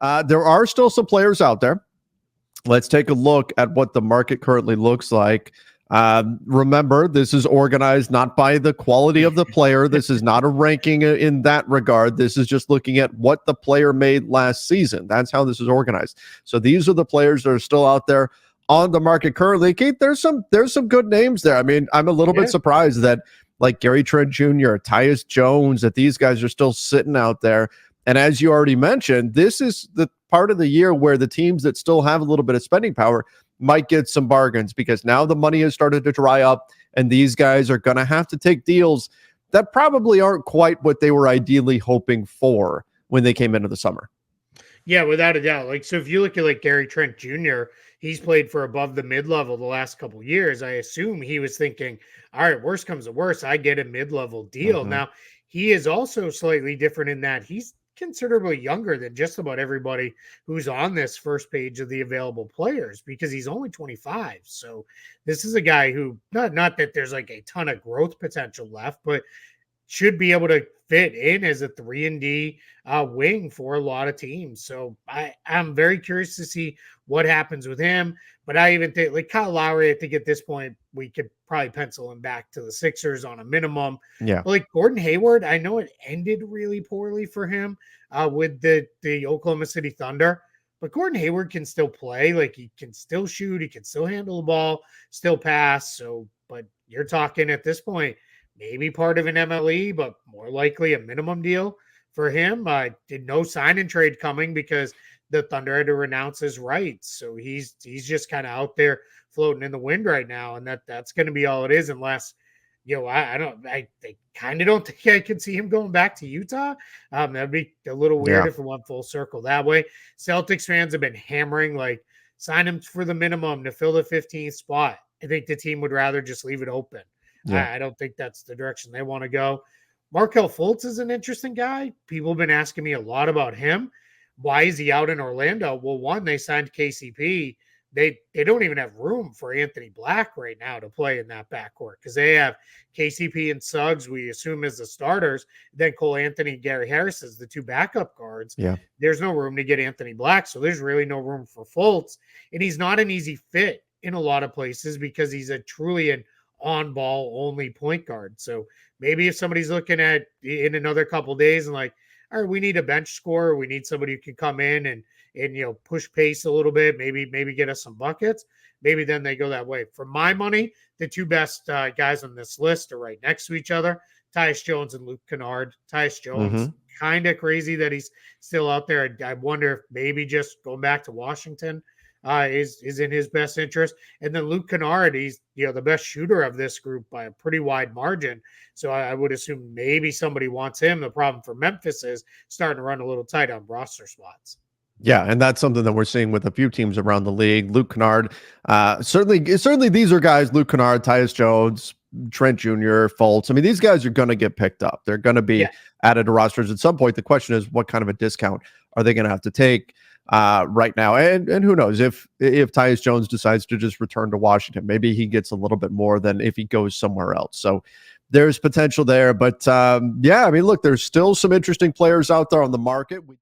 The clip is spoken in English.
There are still some players out there. Let's take a look at what the market currently looks like. Remember, this is organized not by the quality of the player. This is not a ranking in that regard. This is just looking at what the player made last season. That's how this is organized. So these are the players that are still out there on the market currently. Keith, there's some good names there. I mean, I'm a little bit surprised that like Gary Trent Jr., Tyus Jones, that these guys are still sitting out there. And as you already mentioned, this is the part of the year where the teams that still have a little bit of spending power might get some bargains, because now the money has started to dry up and these guys are going to have to take deals that probably aren't quite what they were ideally hoping for when they came into the summer. Yeah, without a doubt. Like, so if you look at like Gary Trent Jr., he's played for above the mid-level the last couple of years. I assume he was thinking, all right, worst comes to worst, I get a mid-level deal. Now, he is also slightly different in that he's considerably younger than just about everybody who's on this first page of the available players, because he's only 25. So this is a guy who, not that there's like a ton of growth potential left, but should be able to fit in as a 3-and-D wing for a lot of teams. So I'm very curious to see what happens with him. But I even think like Kyle Lowry, I think at this point we could probably pencil him back to the Sixers on a minimum. Yeah. But like Gordon Hayward, I know it ended really poorly for him with the Oklahoma City Thunder. But Gordon Hayward can still play. Like, he can still shoot. He can still handle the ball, still pass. So, but you're talking at this point, maybe part of an MLE, but more likely a minimum deal for him. Did no sign and trade coming because the Thunder had to renounce his rights. So he's just kind of out there floating in the wind right now. And that's going to be all it is, unless, I kind of don't think I could see him going back to Utah. That'd be a little weird if it went full circle that way. Celtics fans have been hammering, like, sign him for the minimum to fill the 15th spot. I think the team would rather just leave it open. I don't think that's the direction they want to go. Markelle Fultz is an interesting guy. People have been asking me a lot about him. Why is he out in Orlando? Well, one, they signed KCP. They don't even have room for Anthony Black right now to play in that backcourt, because they have KCP and Suggs, we assume, as the starters. Then Cole Anthony and Gary Harris as the two backup guards. Yeah. There's no room to get Anthony Black, so there's really no room for Fultz. And he's not an easy fit in a lot of places because he's a truly an on-ball only point guard. So maybe if somebody's looking at in another couple days and like, all right, we need a bench scorer, we need somebody who can come in and push pace a little bit, maybe get us some buckets, maybe then they go that way. For my money, the two best guys on this list are right next to each other: Tyus Jones and Luke Kennard. Tyus Jones, kind of crazy that he's still out there. I wonder if maybe just going back to Washington is in his best interest. And then Luke Kennard, he's the best shooter of this group by a pretty wide margin. So I would assume maybe somebody wants him. The problem for Memphis is starting to run a little tight on roster spots. Yeah, and that's something that we're seeing with a few teams around the league. Luke Kennard, certainly these are guys, Luke Kennard, Tyus Jones, Trent Jr., Fultz. I mean, these guys are going to get picked up. They're going to be added to rosters at some point. The question is, what kind of a discount are they going to have to take right now? And who knows if Tyus Jones decides to just return to Washington, maybe he gets a little bit more than if he goes somewhere else. So there's potential there. But I mean, look, there's still some interesting players out there on the market.